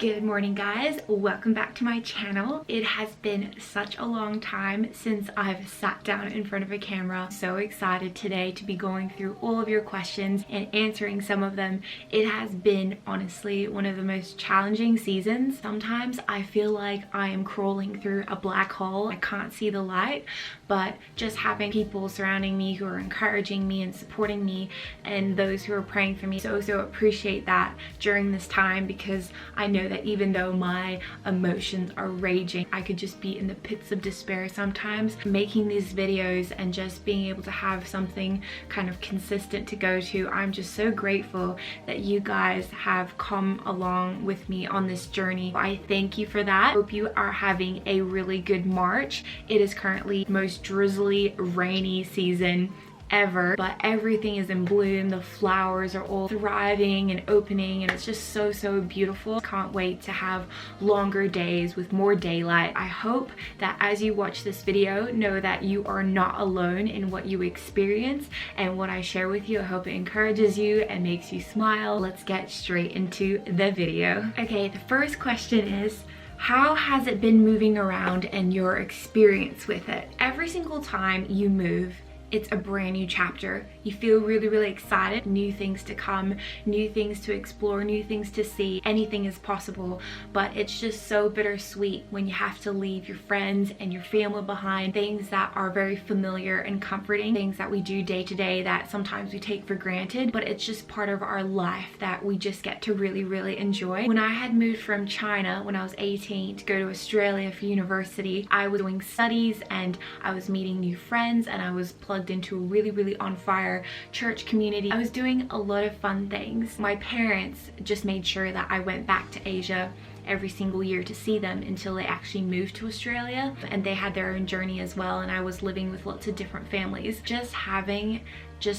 Good morning, guys. Welcome back to my channel. It has been such a long time since I've sat down in front of a camera. So excited today to be going through all of your questions and answering some of them. It has been honestly one of the most challenging seasons. Sometimes I feel like I am crawling through a black hole. I can't see the light, but just having people surrounding me who are encouraging me and supporting me, and those who are praying for me, so appreciate that during this time, because I know that even though my emotions are raging, I could just be in the pits of despair sometimes. Making these videos and just being able to have something kind of consistent to go to, I'm just so grateful that you guys have come along with me on this journey. I thank you for that. Hope you are having a really good March. It is currently the most drizzly, rainy season ever, but everything is in bloom. The flowers are all thriving and opening, and it's just so beautiful. Can't wait to have longer days with more daylight. I hope that as you watch this video, know that you are not alone in what you experience and what I share with you. I hope it encourages you and makes you smile. Let's get straight into the video. Okay, the first question is, how has it been moving around and your experience with it? Every single time you move, it's a brand new chapter. You feel really excited. New things to come, new things to explore, new things to see. Anything is possible, but it's just so bittersweet when you have to leave your friends and your family behind. Things that are very familiar and comforting, things that we do day to day that sometimes we take for granted, but it's just part of our life that we just get to really enjoy. When I had moved from China when I was 18 to go to Australia for university, I was doing studies and I was meeting new friends, and I was plugged into a really on fire church community. I was doing a lot of fun things. My parents just made sure that I went back to Asia every single year to see them until they actually moved to Australia, and they had their own journey as well, and I was living with lots of different families. Just having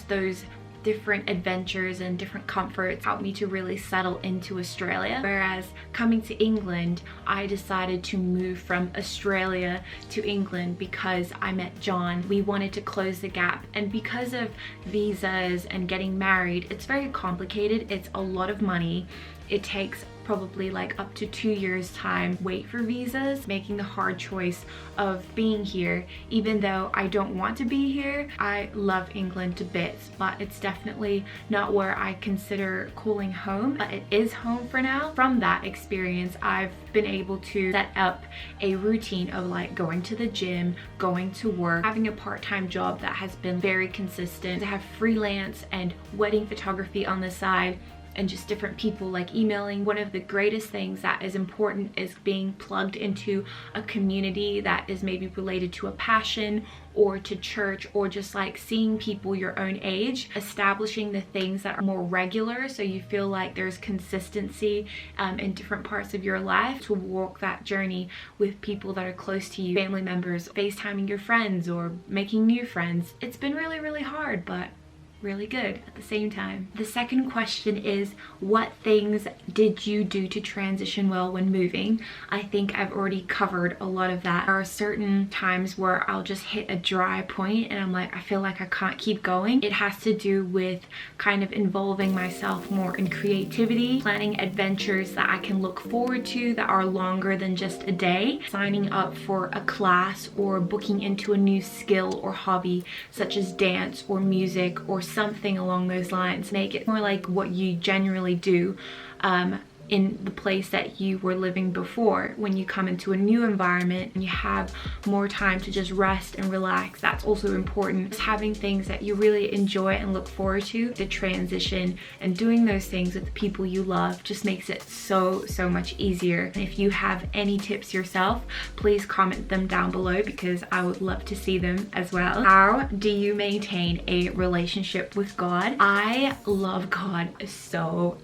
those different adventures and different comforts helped me to really settle into Australia. Whereas coming to England, I decided to move from Australia to England because I met John. We wanted to close the gap, and because of visas and getting married, it's very complicated. It's a lot of money. It takes probably like up to 2 years time wait for visas, making the hard choice of being here. Even though I don't want to be here, I love England to bits, but it's definitely not where I consider calling home, but it is home for now. From that experience, I've been able to set up a routine of like going to the gym, going to work, having a part-time job that has been very consistent, to have freelance and wedding photography on the side, and just different people like emailing. One of the greatest things that is important is being plugged into a community that is maybe related to a passion or to church, or just like seeing people your own age, establishing the things that are more regular so you feel like there's consistency in different parts of your life, to walk that journey with people that are close to you, family members, FaceTiming your friends or making new friends. It's been really hard, but really good at the same time. The second question is, what things did you do to transition well when moving? I think I've already covered a lot of that. There are certain times where I'll just hit a dry point and I'm like, I feel like I can't keep going. It has to do with kind of involving myself more in creativity, planning adventures that I can look forward to that are longer than just a day, signing up for a class or booking into a new skill or hobby such as dance or music or something along those lines. Make it more like what you generally do in the place that you were living before. When you come into a new environment and you have more time to just rest and relax, that's also important. Just having things that you really enjoy and look forward to, the transition, and doing those things with the people you love just makes it so much easier. And if you have any tips yourself, please comment them down below because I would love to see them as well. How do you maintain a relationship with God? I love God so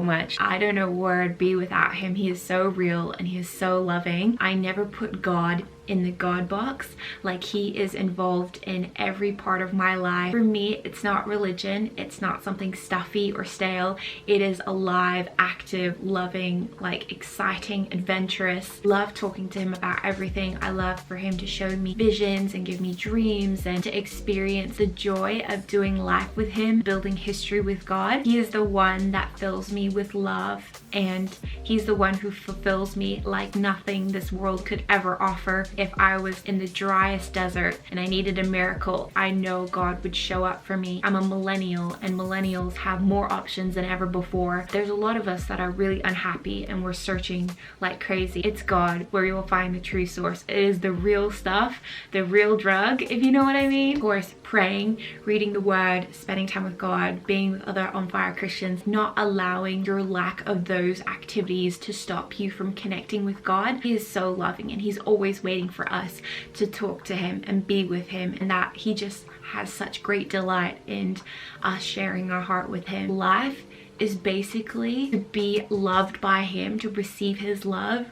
much. I don't know where I'd be without him. He is so real and he is so loving. I never put God in the God box. Like, he is involved in every part of my life. For me, it's not religion, it's not something stuffy or stale. It is alive, active, loving, like exciting, adventurous. Love talking to him about everything. I love for him to show me visions and give me dreams, and to experience the joy of doing life with him, building history with God. He is the one that fills me with love, and he's the one who fulfills me like nothing this world could ever offer. If I was in the driest desert and I needed a miracle, I know God would show up for me. I'm a millennial, and millennials have more options than ever before. There's a lot of us that are really unhappy and we're searching like crazy. It's God where you will find the true source. It is the real stuff, the real drug, if you know what I mean. Of course, praying, reading the word, spending time with God, being with other on fire Christians, not allowing your lack of those activities to stop you from connecting with God. He is so loving, and he's always waiting for us to talk to him and be with him, and that he just has such great delight in us sharing our heart with him. Life is basically to be loved by him, to receive his love,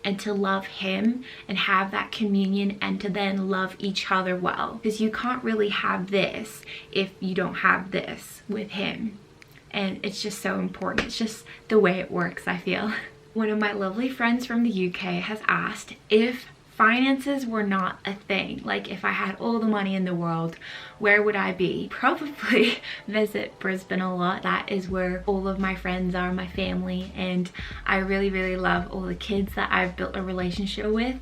and to love him and have that communion, and to then love each other well, because you can't really have this if you don't have this with him. And it's just so important. It's just the way it works, I feel. One of my lovely friends from the UK has asked if finances were not a thing, like if I had all the money in the world, where would I be? Probably visit Brisbane a lot. That is where all of my friends are, my family, and I really love all the kids that I've built a relationship with,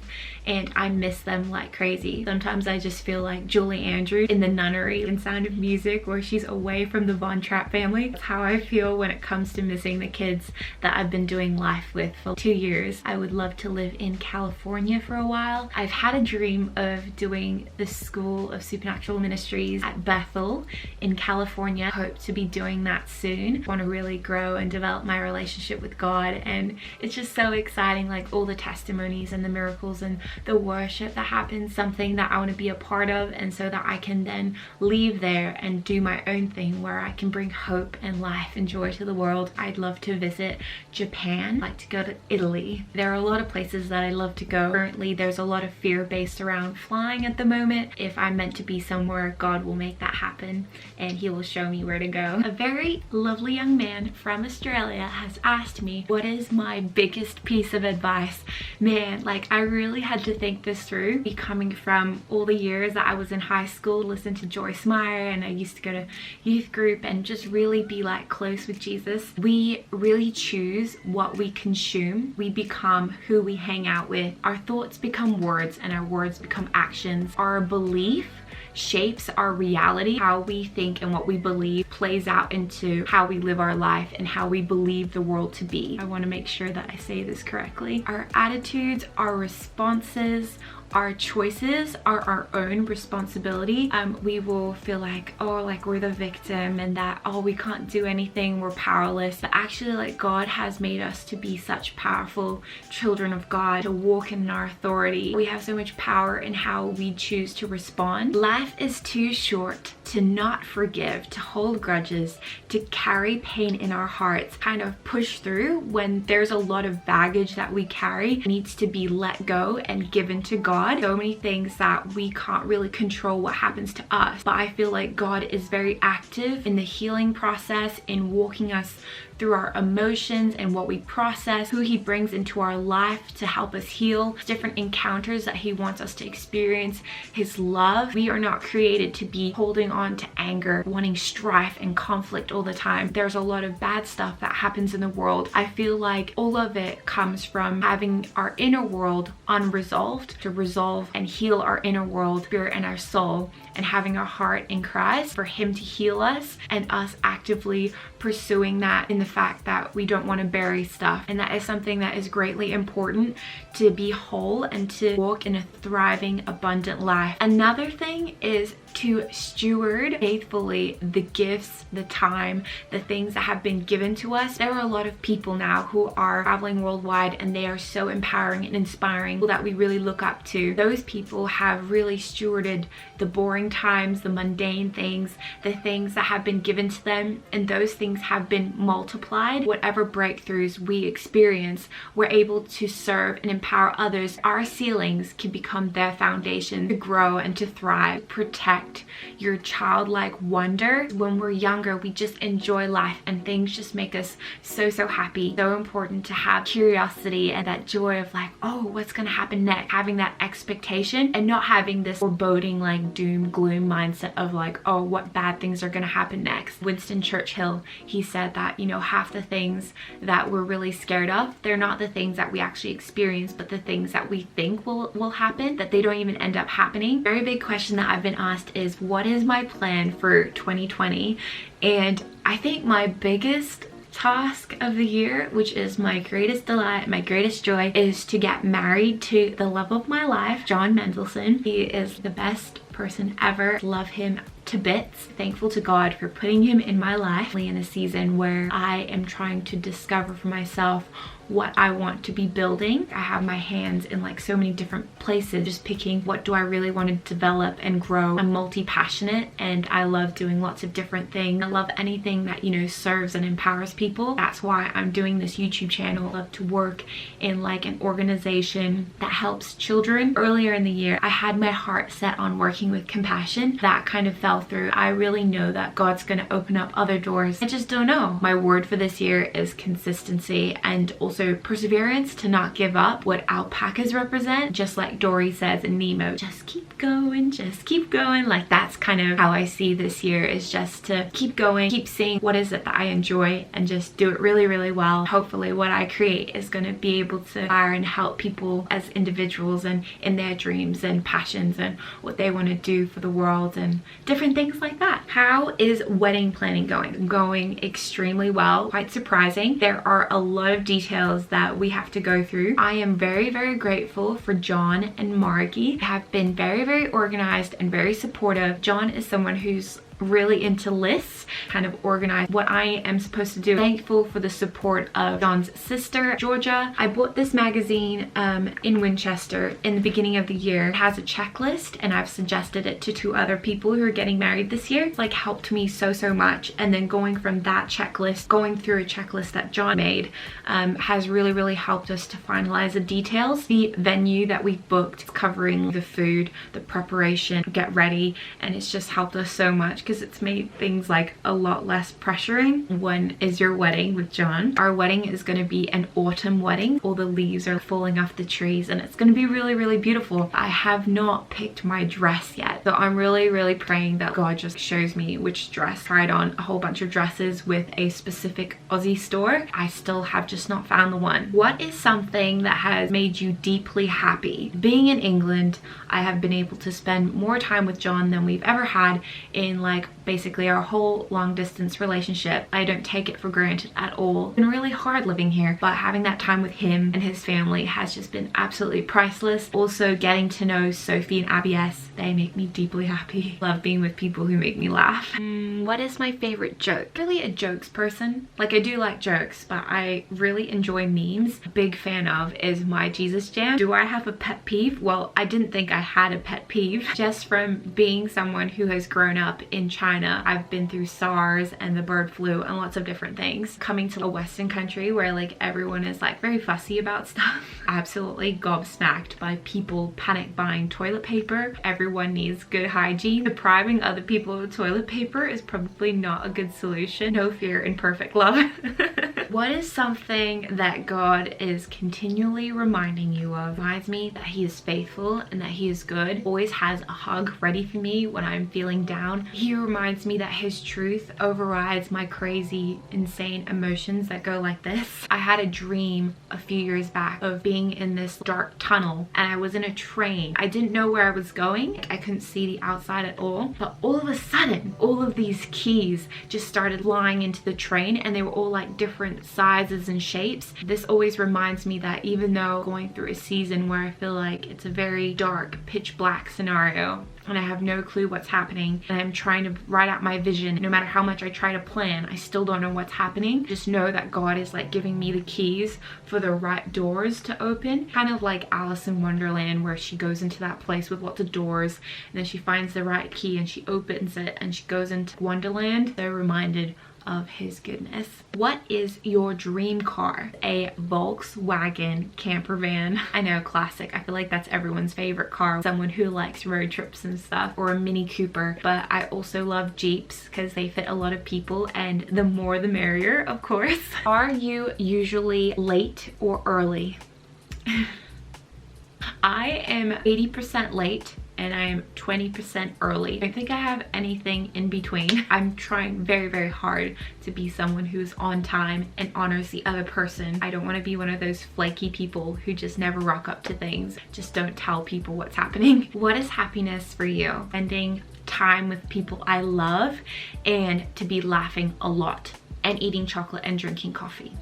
and I miss them like crazy. Sometimes I just feel like Julie Andrews in The Nunnery in Sound of Music, where she's away from the Von Trapp family. That's how I feel when it comes to missing the kids that I've been doing life with for 2 years. I would love to live in California for a while. I've had a dream of doing the School of Supernatural Ministries at Bethel in California. Hope to be doing that soon. Want to really grow and develop my relationship with God, and it's just so exciting, like all the testimonies and the miracles and the worship that happens, something that I want to be a part of, and so that I can then leave there and do my own thing where I can bring hope and life and joy to the world. I'd love to visit Japan. I'd like to go to Italy. There are a lot of places that I love to go. Currently there's a lot of fear based around flying at the moment. If I'm meant to be somewhere, God will make that happen, and he will show me where to go. A very lovely young man from Australia has asked me, what is my biggest piece of advice? Man, like I really had to think this through. Coming from all the years that I was in high school, listen to Joyce Meyer, and I used to go to youth group and just really be like close with Jesus. We really choose what we consume. We become who we hang out with. Our thoughts become words, and our words become actions. Our belief shapes our reality. How we think and what we believe plays out into how we live our life and how we believe the world to be. I want to make sure that I say this correctly. Our attitudes, our responses, our choices are our own responsibility. We will feel like, oh, like we're the victim, and that, oh, we can't do anything, we're powerless. But actually, like, God has made us to be such powerful children of God, to walk in our authority. We have so much power in how we choose to respond. Life is too short to not forgive, to hold grudges, to carry pain in our hearts, kind of push through when there's a lot of baggage that we carry needs to be let go and given to God. So many things that we can't really control what happens to us, but I feel like God is very active in the healing process, in walking us through our emotions and what we process, who he brings into our life to help us heal, different encounters that he wants us to experience, his love. We are not created to be holding on to anger, wanting strife and conflict all the time. There's a lot of bad stuff that happens in the world. I feel like all of it comes from having our inner world unresolved, to resolve and heal our inner world, spirit and our soul, and having our heart in Christ for him to heal us, and us actively pursuing that in the fact that we don't want to bury stuff. And that is something that is greatly important, to be whole and to walk in a thriving, abundant life. Another thing is to steward faithfully the gifts, the time, the things that have been given to us. There are a lot of people now who are traveling worldwide, and they are so empowering and inspiring, that we really look up to. Those people have really stewarded the boring times, the mundane things, the things that have been given to them, and those things have been multiplied multiplied. Whatever breakthroughs we experience, we're able to serve and empower others. Our ceilings can become their foundation to grow and to thrive. Protect your childlike wonder. When we're younger, we just enjoy life and things just make us so happy. So important to have curiosity and that joy of like, oh, what's gonna happen next? Having that expectation and not having this foreboding like doom gloom mindset of like, oh, what bad things are gonna happen next. Winston Churchill, he said that, you know, half the things that we're really scared of, they're not the things that we actually experience, but the things that we think will happen, that they don't even end up happening. Very big question that I've been asked is, what is my plan for 2020? And I think my biggest task of the year, which is my greatest delight, my greatest joy, is to get married to the love of my life, John Mendelsohn. He is the best person ever. Love him to bits. Thankful to God for putting him in my life in a season where I am trying to discover for myself what I want to be building. I have my hands in like so many different places, just picking what do I really want to develop and grow. I'm multi-passionate and I love doing lots of different things. I love anything that, you know, serves and empowers people. That's why I'm doing this YouTube channel. I love to work in like an organization that helps children. Earlier in the year, I had my heart set on working with compassion. That kind of fell through. I really know that God's going to open up other doors. I just don't know. My word for this year is consistency and also perseverance, to not give up. What alpacas represent, just like Dory says in Nemo, just keep going, just keep going. Like that's kind of how I see this year, is just to keep going, keep seeing what is it that I enjoy and just do it really well. Hopefully what I create is going to be able to inspire and help people as individuals and in their dreams and passions and what they want to do for the world and different things like that. How is wedding planning going? Going extremely well. Quite surprising. There are a lot of details that we have to go through. I am very grateful for John and Margie. They have been very organized and very supportive. John is someone who's really into lists, kind of organize what I am supposed to do. Thankful for the support of John's sister, Georgia. I bought this magazine in Winchester in the beginning of the year. It has a checklist and I've suggested it to 2 other people who are getting married this year. It's like helped me so much. And then going from that checklist, going through a checklist that John made has really helped us to finalize the details. The venue that we booked, covering the food, the preparation, get ready, and it's just helped us so much because it's made things like a lot less pressuring. When is your wedding with John? Our wedding is going to be an autumn wedding. All the leaves are falling off the trees and it's going to be really beautiful. I have not picked my dress yet, so I'm really praying that God just shows me which dress. Tried on a whole bunch of dresses with a specific Aussie store. I still have just not found the one. What is something that has made you deeply happy? Being in England, I have been able to spend more time with John than we've ever had in like basically our whole long distance relationship. I don't take it for granted at all. It's been really hard living here, but having that time with him and his family has just been absolutely priceless. Also getting to know Sophie and Abby S, they make me deeply happy. Love being with people who make me laugh. What is my favorite joke? Really a jokes person. Like I do like jokes, but I really enjoy memes. Big fan of is my Jesus Jam. Do I have a pet peeve? Well, I didn't think I had a pet peeve. Just from being someone who has grown up in China, I've been through SARS and the bird flu and lots of different things. Coming to a Western country where like everyone is like very fussy about stuff. Absolutely gobsmacked by people panic buying toilet paper. Everyone needs good hygiene. Depriving other people of toilet paper is probably not a good solution. No fear in perfect love. What is something that God is continually reminding you of? Reminds me that he is faithful and that he is good. Always has a hug ready for me when I'm feeling down. He reminds me that his truth overrides my crazy, insane emotions that go like this. I had a dream a few years back of being in this dark tunnel and I was in a train. I didn't know where I was going. I couldn't see the outside at all. But all of a sudden, all of these keys just started flying into the train and they were all like different sizes and shapes. This always reminds me that even though going through a season where I feel like it's a very dark, pitch black scenario, and I have no clue what's happening, and I'm trying to write out my vision. No matter how much I try to plan, I still don't know what's happening. Just know that God is like giving me the keys for the right doors to open. Kind of like Alice in Wonderland, where she goes into that place with lots of doors and then she finds the right key and she opens it and she goes into Wonderland. So reminded of his goodness. What is your dream car? A Volkswagen camper van. I know, classic. I feel like that's everyone's favorite car. Someone who likes road trips and stuff, or a Mini Cooper. But I also love Jeeps because they fit a lot of people, and the more the merrier, of course. Are you usually late or early? I am 80% late and I am 20% early. I don't think I have anything in between. I'm trying very, very hard to be someone who's on time and honors the other person. I don't want to be one of those flaky people who just never rock up to things. Just don't tell people what's happening. What is happiness for you? Spending time with people I love and to be laughing a lot and eating chocolate and drinking coffee.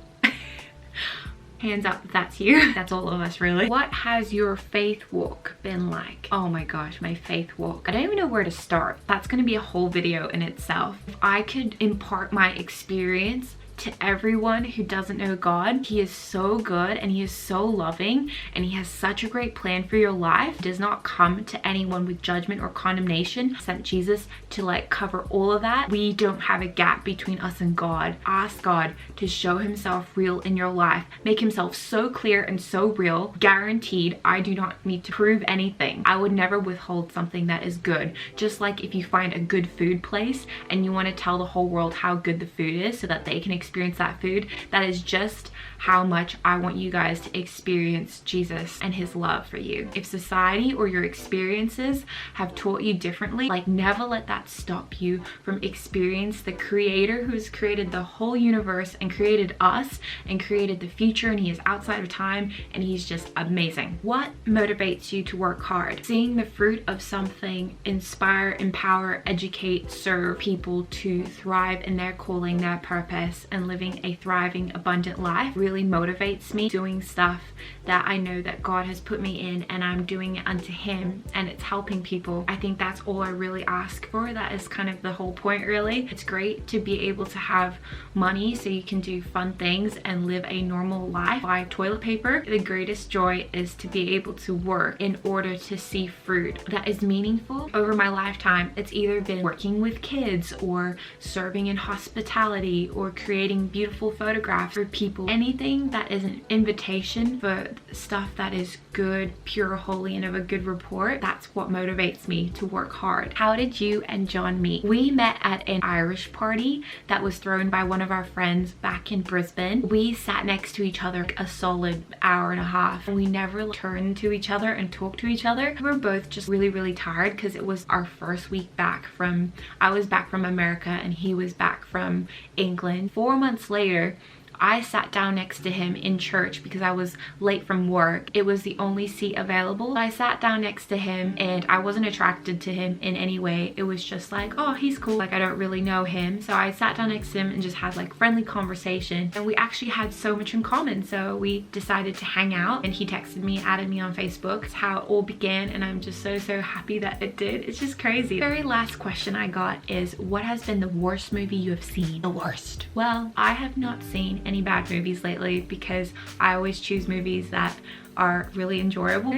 Hands up if that's you. That's all of us, really. What has your faith walk been like? Oh my gosh, my faith walk. I don't even know where to start. That's gonna be a whole video in itself. If I could impart my experience to everyone who doesn't know God, he is so good and he is so loving and he has such a great plan for your life. He does not come to anyone with judgment or condemnation. Sent Jesus to like cover all of that. We don't have a gap between us and God. Ask God to show himself real in your life. Make himself so clear and so real. Guaranteed, I do not need to prove anything. I would never withhold something that is good. Just like if you find a good food place and you want to tell the whole world how good the food is so that they can experience that food, that is just how much I want you guys to experience Jesus and his love for you. If society or your experiences have taught you differently, like, never let that stop you from experience the creator who's created the whole universe and created us and created the future, and he is outside of time and he's just amazing. What motivates you to work hard? Seeing the fruit of something inspire, empower, educate, serve people to thrive in their calling, their purpose, and living a thriving, abundant life really motivates me. Doing stuff that I know that God has put me in and I'm doing it unto him and it's helping people. I think that's all I really ask for. That is kind of the whole point, really. It's great to be able to have money so you can do fun things and live a normal life. Buy toilet paper. The greatest joy is to be able to work in order to see fruit that is meaningful. Over my lifetime, it's either been working with kids or serving in hospitality or creating beautiful photographs for people. Anything that is an invitation for stuff that is good, pure, holy, and of a good report, that's what motivates me to work hard. How did you and John meet? We met at an Irish party that was thrown by one of our friends back in Brisbane. We sat next to each other a solid hour and a half. We never turned to each other and talked to each other. We were both just really, really tired because it was our first week back from, I was back from America and he was back from England. 4 months later, I sat down next to him in church because I was late from work. It was the only seat available. I sat down next to him and I wasn't attracted to him in any way. It was just like, oh, he's cool. Like, I don't really know him. So I sat down next to him and just had like friendly conversation. And we actually had so much in common. So we decided to hang out and he texted me, added me on Facebook. It's how it all began. And I'm just so happy that it did. It's just crazy. The very last question I got is, what has been the worst movie you have seen? The worst. Well, I have not seen any bad movies lately because I always choose movies that are really enjoyable.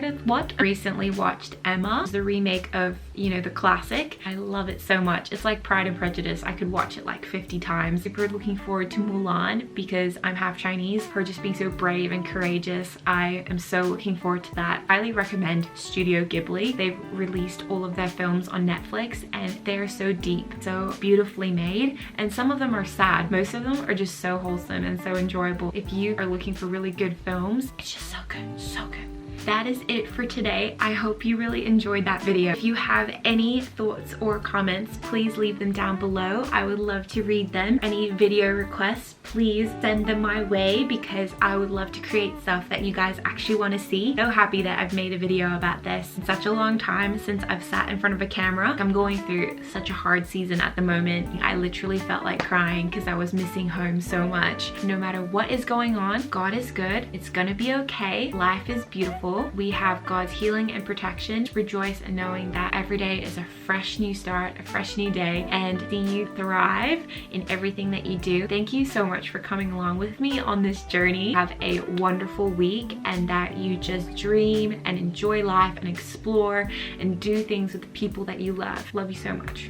Recently watched Emma, the remake of, you know, the classic. I love it so much. It's like Pride and Prejudice. I could watch it like 50 times. Super looking forward to Mulan because I'm half Chinese. Her just being so brave and courageous. I am so looking forward to that. Highly recommend Studio Ghibli. They've released all of their films on Netflix and they're so deep, so beautifully made, and some of them are sad. Most of them are just so wholesome and so enjoyable. If you are looking for really good films, it's just so good. So good. That is it for today. I hope you really enjoyed that video. If you have any thoughts or comments, please leave them down below. I would love to read them. Any video requests, please send them my way because I would love to create stuff that you guys actually want to see. So happy that I've made a video about this. It's such a long time since I've sat in front of a camera. I'm going through such a hard season at the moment. I literally felt like crying because I was missing home so much. No matter what is going on, God is good. It's gonna be okay. Life is beautiful. We have God's healing and protection. Rejoice in knowing that every day is a fresh new start, a fresh new day, and see you thrive in everything that you do. Thank you so much for coming along with me on this journey. Have a wonderful week and that you just dream and enjoy life and explore and do things with the people that you love. Love you so much.